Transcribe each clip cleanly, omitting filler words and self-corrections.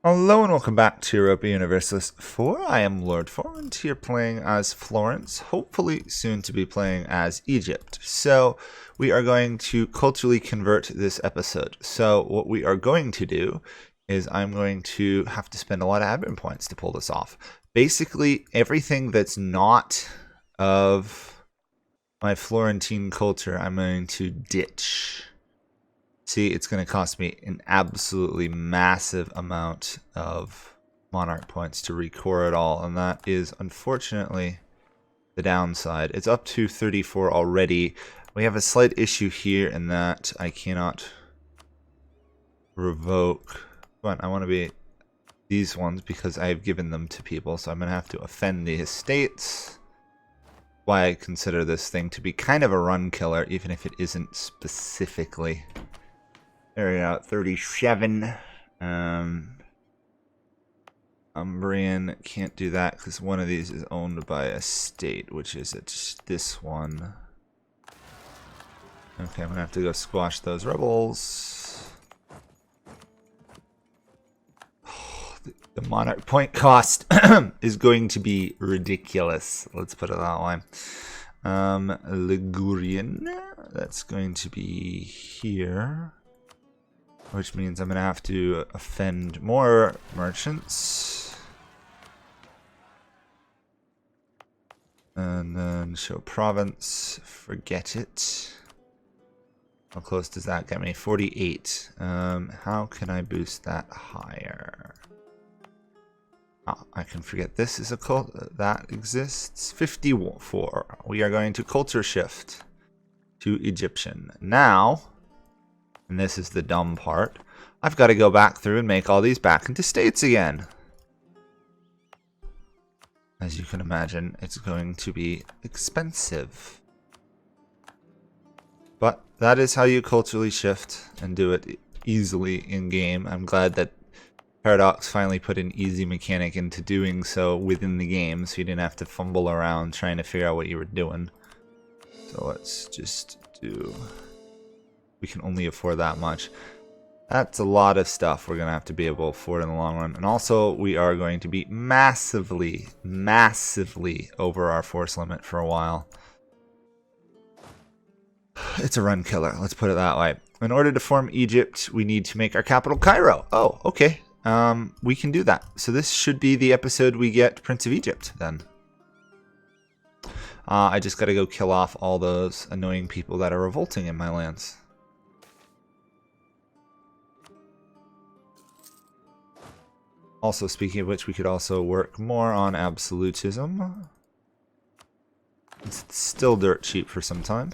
Hello and welcome back to Europa Universalis 4. I am Lord Forwind here playing as Florence, hopefully soon to be playing as Egypt. So we are going to culturally convert this episode. So what we are going to do is I'm going to have to spend a lot of admin points to pull this off. Basically everything that's not of my Florentine culture I'm going to ditch. See, it's going to cost me an absolutely massive amount of monarch points to recore it all, and that is unfortunately the downside. It's up to 34 already. We have a slight issue here in that I cannot revoke, but I want to be these ones because I have given them to people, so I'm going to have to offend the estates. Why I consider this thing to be kind of a run killer, even if it isn't specifically. There we go, 37. Umbrian can't do that because one of these is owned by a state, which is it's this one. Okay, I'm gonna have to go squash those rebels. The monarch point cost is going to be ridiculous. Let's put it that way. Ligurian, that's going to be here. Which means I'm going to have to offend more merchants. And then show province. Forget it. How close does that get me? 48. How can I boost that higher? Oh, I can forget this is a cult that exists. 54. We are going to culture shift to Egyptian. Now... and this is the dumb part, I've got to go back through and make all these back into states again. As you can imagine, it's going to be expensive. But that is how you culturally shift and do it easily in-game. I'm glad that Paradox finally put an easy mechanic into doing so within the game, so you didn't have to fumble around trying to figure out what you were doing. So let's just do... we can only afford that much. That's a lot of stuff we're going to have to be able to afford in the long run. And also, we are going to be massively, massively over our force limit for a while. It's a run killer, let's put it that way. In order to form Egypt, we need to make our capital Cairo. Oh, okay. We can do that. So this should be the episode we get Prince of Egypt, then. I just got to go kill off all those annoying people that are revolting in my lands. Also, speaking of which, we could also work more on absolutism. It's still dirt cheap for some time.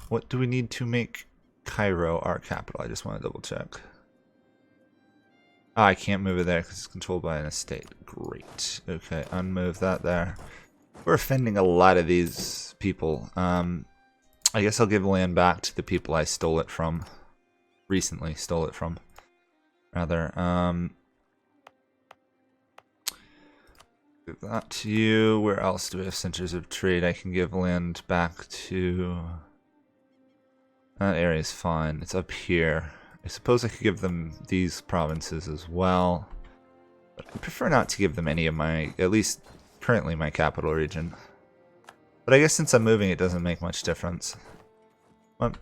What do we need to make Cairo our capital? I just want to double check. Ah, I can't move it there because it's controlled by an estate. Great. Okay, unmove that there. We're offending a lot of these people. I guess I'll give land back to the people I stole it from. Recently stole it from, rather. Give that to you. Where else do we have centers of trade? I can give land back to... that area is fine. It's up here. I suppose I could give them these provinces as well, but I prefer not to give them any of my, at least currently my capital region. But I guess since I'm moving, it doesn't make much difference. What?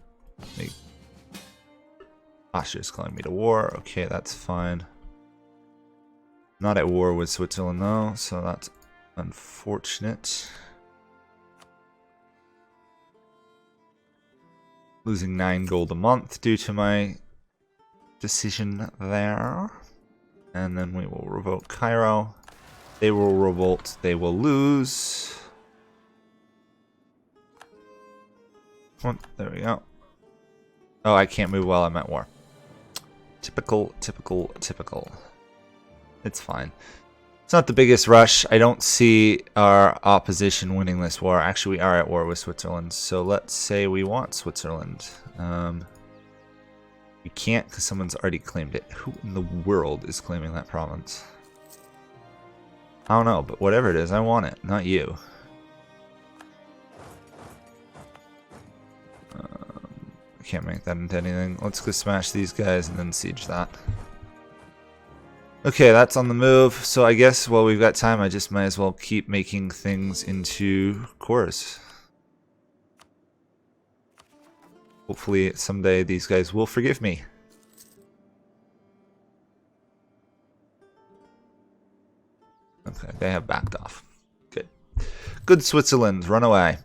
Austria's calling me to war. Okay, that's fine. Not at war with Switzerland though, so that's unfortunate. Losing 9 gold a month due to my decision there. And then we will revoke Cairo. They will revolt, they will lose. Come on, there we go. Oh, I can't move while I'm at war. Typical, typical, typical. It's fine. It's not the biggest rush. I don't see our opposition winning this war. Actually, we are at war with Switzerland. So let's say we want Switzerland. We can't because someone's already claimed it. Who in the world is claiming that province? I don't know, but whatever it is, I want it, not you. can't make that into anything. Let's go smash these guys and then siege that. Okay, that's on the move. So I guess while we've got time, I just might as well keep making things into cores. Hopefully someday these guys will forgive me. Okay, they have backed off. Good. Good Switzerland, run away.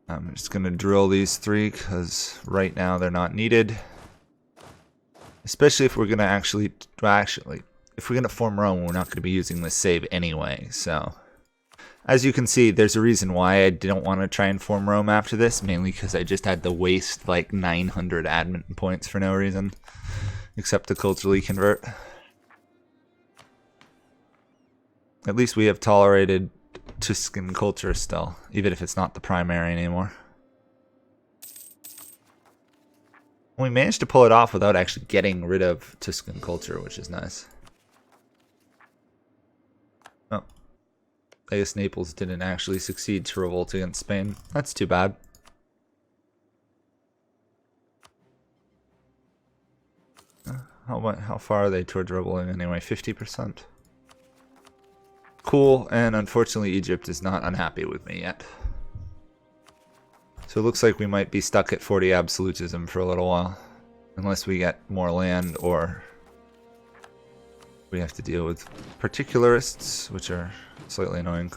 I'm just going to drill these 3 because right now they're not needed. Especially if we're going to actually, if we're going to form Rome, we're not going to be using this save anyway. So, as you can see, there's a reason why I didn't want to try and form Rome after this. Mainly because I just had to waste like 900 admin points for no reason. Except to culturally convert. At least we have tolerated Tuscan culture still, even if it's not the primary anymore. We managed to pull it off without actually getting rid of Tuscan culture, which is nice. Oh. I guess Naples didn't actually succeed to revolt against Spain. That's too bad. How far are they towards revolting anyway? 50%. Cool, and unfortunately Egypt is not unhappy with me yet. So it looks like we might be stuck at 40 absolutism for a little while. Unless we get more land or we have to deal with particularists, which are slightly annoying.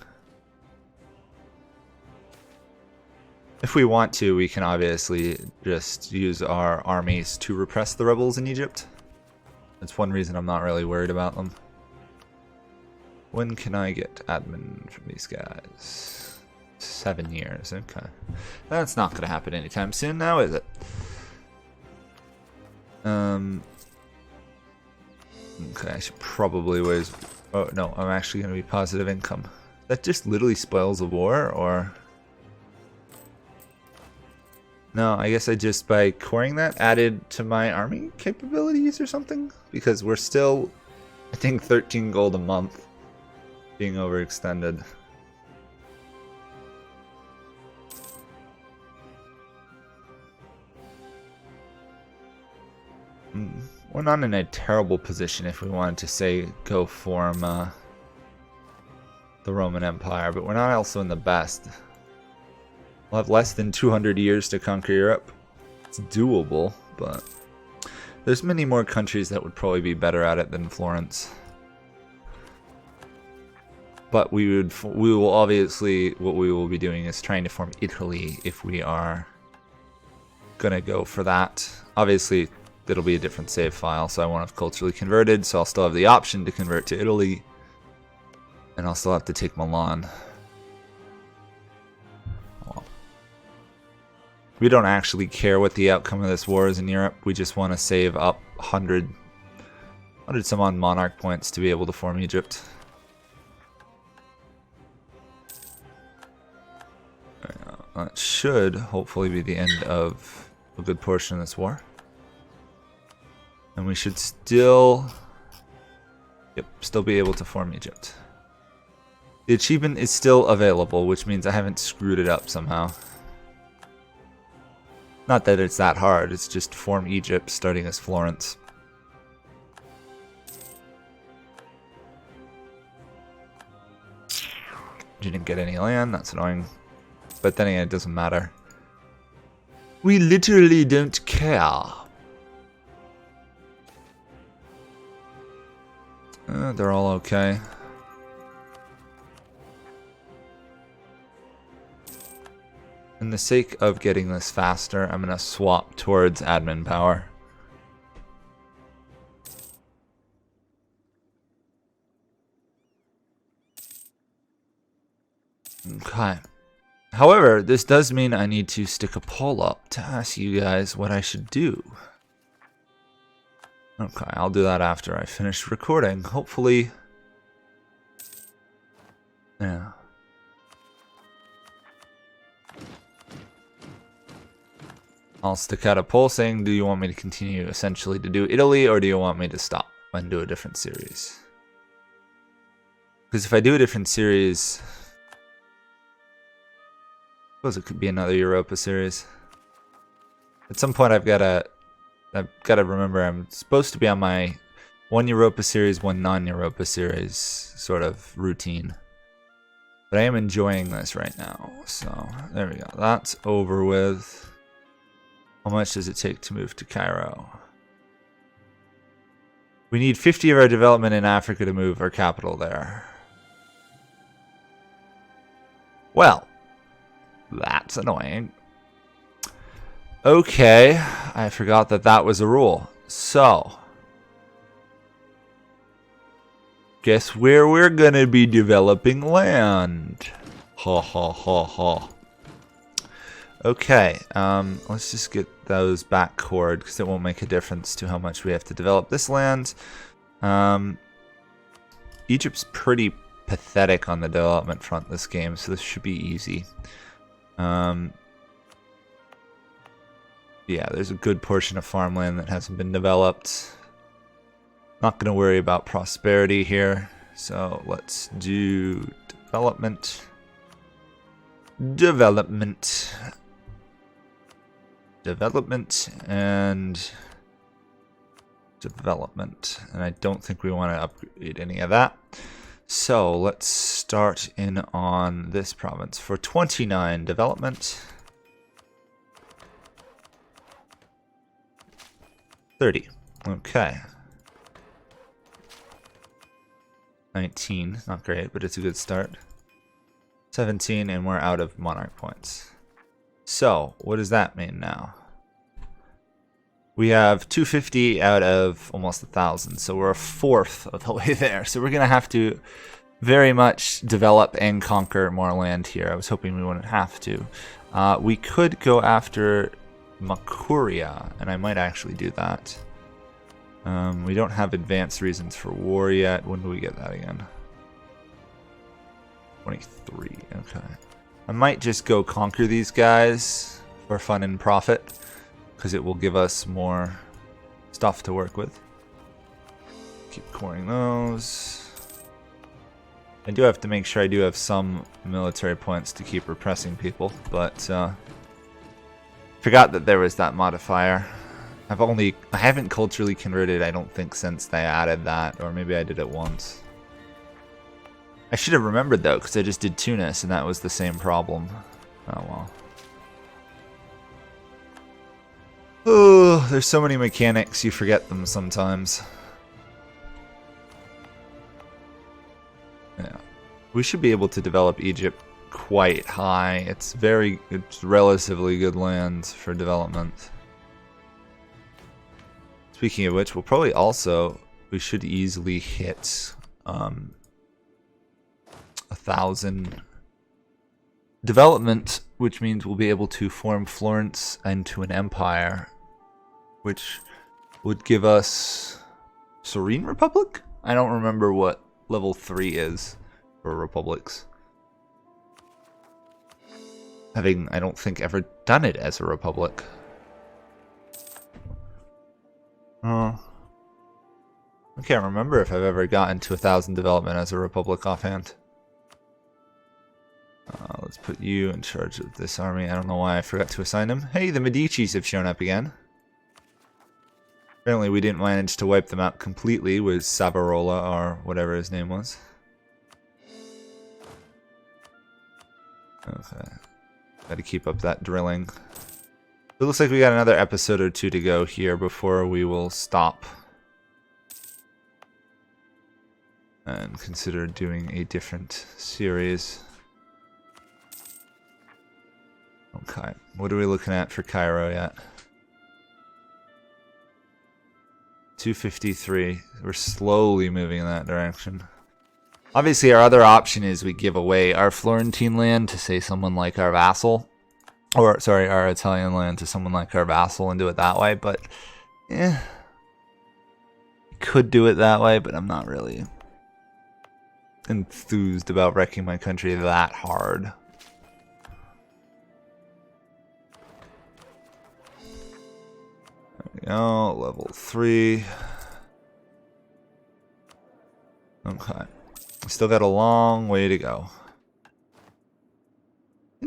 If we want to, we can obviously just use our armies to repress the rebels in Egypt. That's one reason I'm not really worried about them. When can I get admin from these guys? 7 years, okay. That's not going to happen anytime soon now, is it? Okay, I should probably raise... Oh, no, I'm actually going to be positive income. That just literally spoils a war, or... No, I guess I just, by coring that, added to my army capabilities or something? Because we're still, I think, 13 gold a month. Being overextended. We're not in a terrible position if we wanted to, say, go form the Roman Empire, but we're not also in the best. We'll have less than 200 years to conquer Europe. It's doable, but there's many more countries that would probably be better at it than Florence. But we will obviously, what we will be doing is trying to form Italy if we are gonna go for that. Obviously, it'll be a different save file, so I won't have culturally converted, so I'll still have the option to convert to Italy. And I'll still have to take Milan. Well, we don't actually care what the outcome of this war is in Europe. We just want to save up 100 some odd monarch points to be able to form Egypt. That should hopefully be the end of a good portion of this war. And we should still be able to form Egypt. The achievement is still available, which means I haven't screwed it up somehow. Not that it's that hard, it's just form Egypt starting as Florence. Didn't get any land, that's annoying. But then again, it doesn't matter. We literally don't care. They're all okay. In the sake of getting this faster, I'm going to swap towards admin power. Okay. However, this does mean I need to stick a poll up to ask you guys what I should do. Okay, I'll do that after I finish recording. Hopefully... Yeah. I'll stick out a poll saying, do you want me to continue essentially to do Italy, or do you want me to stop and do a different series? Because if I do a different series, Suppose it could be another Europa series. At some point I've gotta remember I'm supposed to be on my one Europa series, one non-Europa series sort of routine. But I am enjoying this right now. So there we go. That's over with. How much does it take to move to Cairo? We need 50 of our development in Africa to move our capital there. Well, that's annoying. Okay, I forgot that that was a rule. So, guess where we're gonna be developing land? Ha ha ha ha. Okay, let's just get those back cored because it won't make a difference to how much we have to develop this land. Egypt's pretty pathetic on the development front this game, so this should be easy. Yeah, there's a good portion of farmland that hasn't been developed. Not going to worry about prosperity here, so let's do development. Development, and development. And I don't think we want to upgrade any of that. So let's start in on this province for 29 development. 30. Okay. 19. Not great, but it's a good start. 17, and we're out of monarch points. So, what does that mean now? We have 250 out of almost 1,000, so we're a fourth of the way there. So we're going to have to very much develop and conquer more land here. I was hoping we wouldn't have to. We could go after Makuria, and I might actually do that. We don't have advanced reasons for war yet. When do we get that again? 23, okay. I might just go conquer these guys for fun and profit, because it will give us more stuff to work with. Keep coring those. I do have to make sure I do have some military points to keep repressing people, but forgot that there was that modifier. I haven't culturally converted, I don't think, since they added that, or maybe I did it once. I should have remembered though, because I just did Tunis and that was the same problem. Oh well. Oh, there's so many mechanics, you forget them sometimes. Yeah. We should be able to develop Egypt quite high. It's relatively good land for development. Speaking of which, we should easily hit 1,000 development, which means we'll be able to form Florence into an empire, which would give us Serene Republic? I don't remember what level 3 is for republics. Having, I don't think, ever done it as a republic. I can't remember if I've ever gotten to 1,000 development as a republic offhand. Let's put you in charge of this army. I don't know why I forgot to assign him. Hey, the Medicis have shown up again. Apparently we didn't manage to wipe them out completely with Savonarola or whatever his name was. Okay. Gotta keep up that drilling. It looks like we got another episode or two to go here before we will stop and consider doing a different series. Okay, what are we looking at for Cairo yet? 253. We're slowly moving in that direction. Obviously, our other option is we give away our Florentine land to, say, someone like our vassal. Or, sorry, our Italian land to someone like our vassal and do it that way, but could do it that way, but I'm not really enthused about wrecking my country that hard. There we go, level 3. Okay. Still got a long way to go.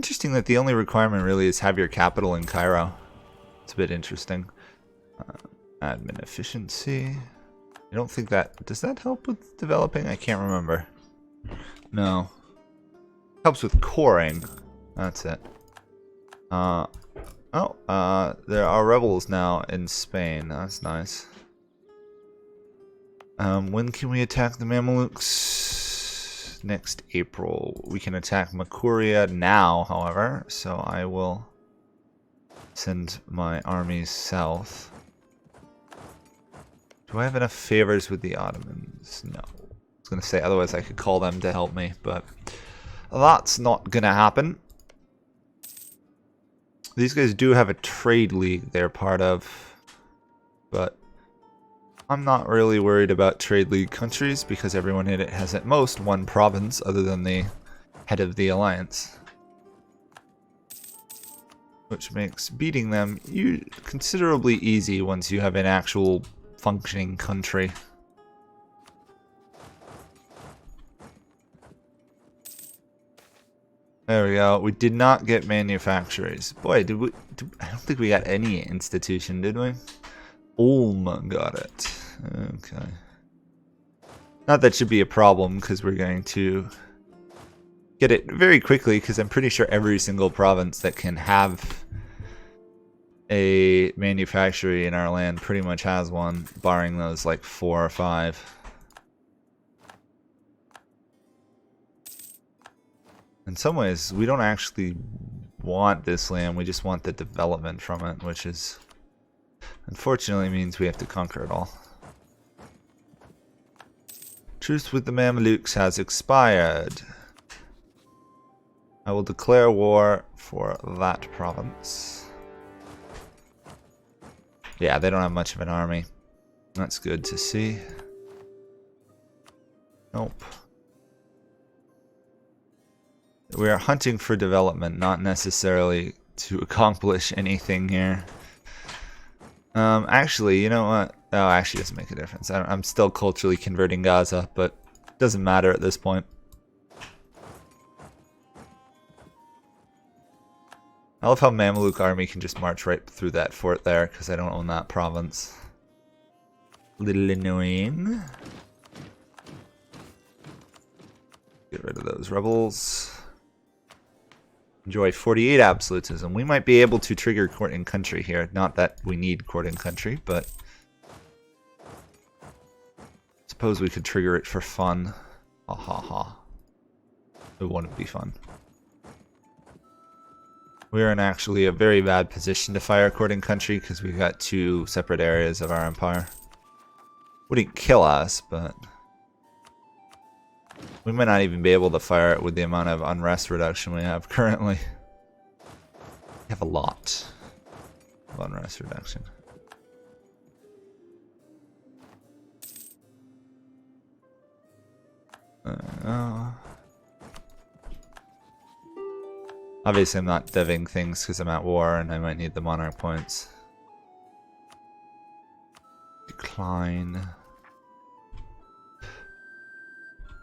Interesting that the only requirement really is have your capital in Cairo. It's a bit interesting. Admin efficiency. I don't think that... Does that help with developing? I can't remember. No. Helps with coring. That's it. There are rebels now in Spain. That's nice. When can we attack the Mamelukes? Next April. We can attack Makuria now, however. So I will send my armies south. Do I have enough favors with the Ottomans? No. I was going to say, otherwise I could call them to help me, but that's not going to happen. These guys do have a trade league they're part of, but I'm not really worried about trade league countries because everyone in it has at most one province other than the head of the alliance. Which makes beating them considerably easy once you have an actual functioning country. There we go. We did not get manufacturers. Boy, I don't think we got any institution, did we? Ulm got it. Okay. Not that should be a problem because we're going to get it very quickly because I'm pretty sure every single province that can have a manufactory in our land pretty much has one, barring those like 4 or 5. In some ways, we don't actually want this land, we just want the development from it, which is unfortunately means we have to conquer it all. Truce with the Mamelukes has expired. I will declare war for that province. Yeah, they don't have much of an army. That's good to see. Nope. We are hunting for development, not necessarily to accomplish anything here. Actually, you know what? Oh, actually it doesn't make a difference. I'm still culturally converting Gaza, but it doesn't matter at this point. I love how Mameluke army can just march right through that fort there, because I don't own that province. Little annoying. Get rid of those rebels. Enjoy 48 absolutism. We might be able to trigger court in country here. Not that we need court in country, but suppose we could trigger it for fun. Ha ha ha. It wouldn't be fun. We're in actually a very bad position to fire court in country because we've got 2 separate areas of our empire. Wouldn't kill us, but we might not even be able to fire it with the amount of unrest reduction we have currently. We have a lot of unrest reduction. Obviously I'm not deving things because I'm at war and I might need the monarch points. Decline.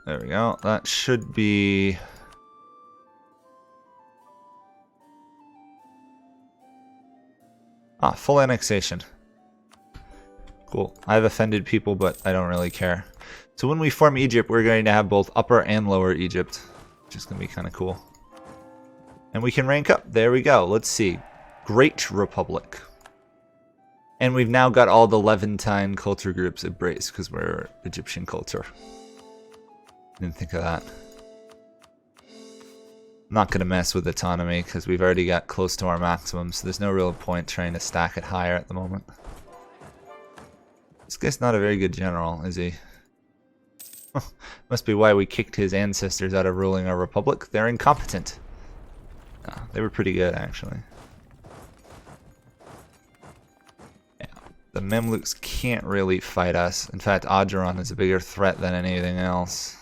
There we go. That should be... full annexation. Cool. I've offended people, but I don't really care. So when we form Egypt, we're going to have both Upper and Lower Egypt, which is going to be kind of cool. And we can rank up. There we go. Let's see. Great Republic. And we've now got all the Levantine culture groups embraced because we're Egyptian culture. Didn't think of that. I'm not going to mess with autonomy because we've already got close to our maximum, so there's no real point trying to stack it higher at the moment. This guy's not a very good general, is he? Must be why we kicked his ancestors out of ruling our republic. They're incompetent. No, they were pretty good, actually. Yeah, the Mamluks can't really fight us. In fact, Ajuran is a bigger threat than anything else.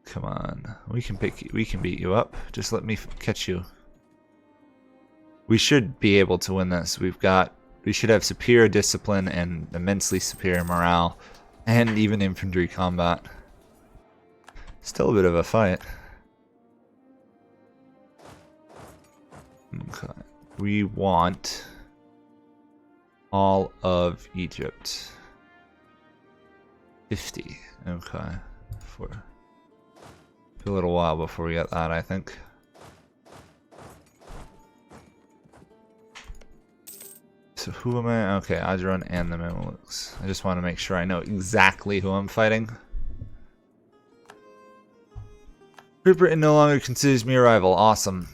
Come on, we can beat you up. Just let me catch you. We should be able to win this. We've got We should have superior discipline and immensely superior morale, and even infantry combat. Still a bit of a fight. Okay. We want all of Egypt. 50. Okay. For a little while before we get that, I think. So who am I? Okay, Ajran and the Mamelukes. I just want to make sure I know exactly who I'm fighting. Great Britain no longer considers me a rival. Awesome.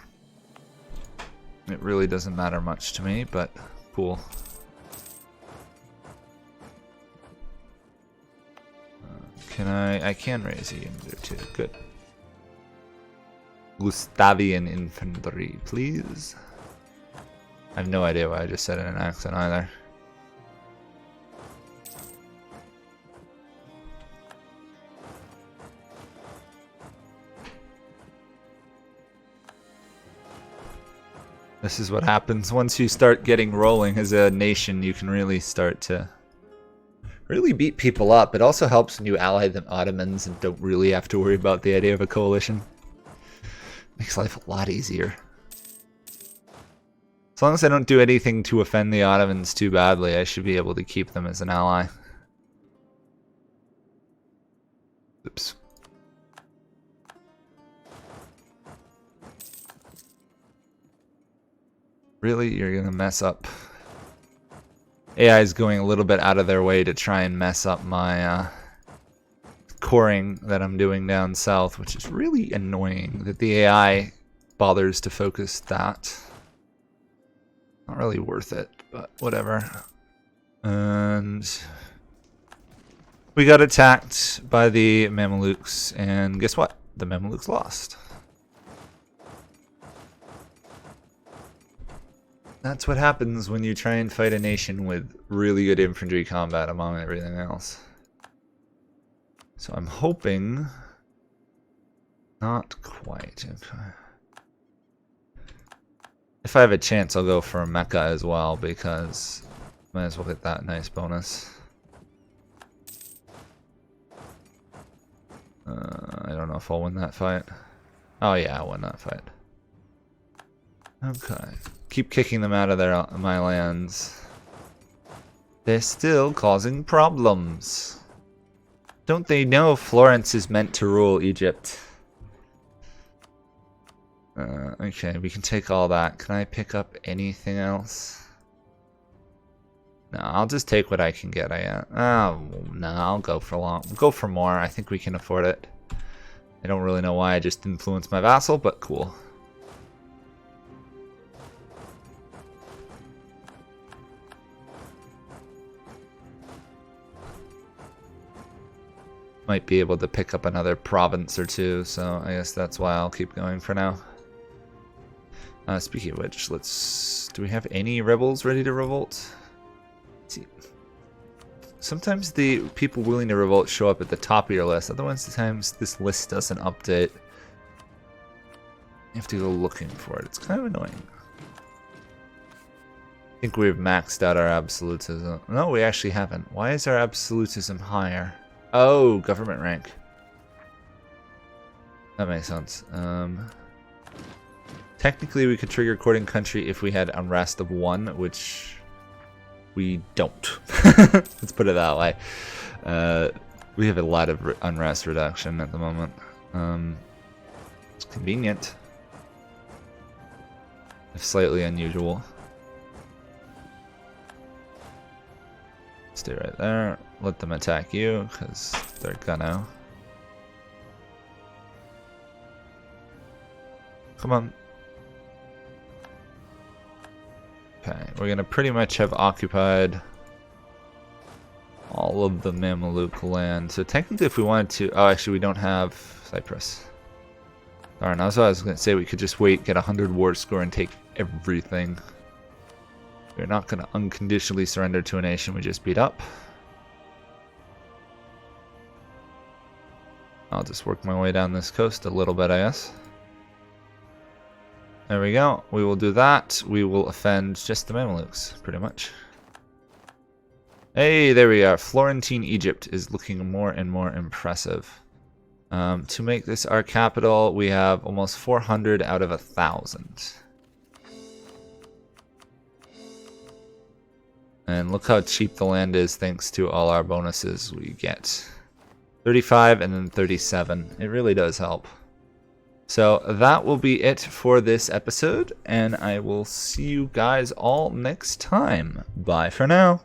It really doesn't matter much to me, but cool. Can I can raise a unit or two. Good. Gustavian infantry, please. I have no idea why I just said it in an accent either. This is what happens once you start getting rolling as a nation. You can really start to really beat people up. It also helps when you ally the Ottomans and don't really have to worry about the idea of a coalition. Makes life a lot easier. As long as I don't do anything to offend the Ottomans too badly, I should be able to keep them as an ally. Oops. Really? You're gonna mess up? AI is going a little bit out of their way to try and mess up my coring that I'm doing down south, which is really annoying that the AI bothers to focus that. Not really worth it, but whatever. And we got attacked by the Mamelukes, and guess what? The Mamelukes lost. That's what happens when you try and fight a nation with really good infantry combat among everything else. So I'm hoping... Not quite. Okay. If I have a chance, I'll go for Mecca as well, because might as well get that nice bonus. I don't know if I'll win that fight. Oh yeah, I won that fight. Okay. Keep kicking them out of my lands. They're still causing problems. Don't they know Florence is meant to rule Egypt? Okay, we can take all that. Can I pick up anything else? No, I'll just take what I can get. Oh, no, I'll go for more. I think we can afford it. I don't really know why I just influenced my vassal, but cool. Might be able to pick up another province or two, so I guess that's why I'll keep going for now. Speaking of which, do we have any rebels ready to revolt? Let's see. Sometimes the people willing to revolt show up at the top of your list. Other times this list doesn't update. You have to go looking for it. It's kind of annoying. I think we've maxed out our absolutism. No, we actually haven't. Why is our absolutism higher? Oh, government rank. That makes sense. Technically, we could trigger courting country if we had unrest of 1, which we don't. Let's put it that way. We have a lot of unrest reduction at the moment. It's convenient, if slightly unusual. Stay right there. Let them attack you, because they're gonna. Come on. Okay, we're gonna pretty much have occupied all of the Mameluke land. So technically if we wanted to... Oh, actually we don't have Cyprus. Darn, that's what I was gonna say. We could just wait, get 100 war score, and take everything. We're not gonna unconditionally surrender to a nation we just beat up. I'll just work my way down this coast a little bit, I guess. There we go. We will do that. We will offend just the Mamelukes, pretty much. Hey, there we are. Florentine Egypt is looking more and more impressive. To make this our capital, we have almost 400 out of 1,000. And look how cheap the land is thanks to all our bonuses we get. 35 and then 37. It really does help. So that will be it for this episode, and I will see you guys all next time. Bye for now.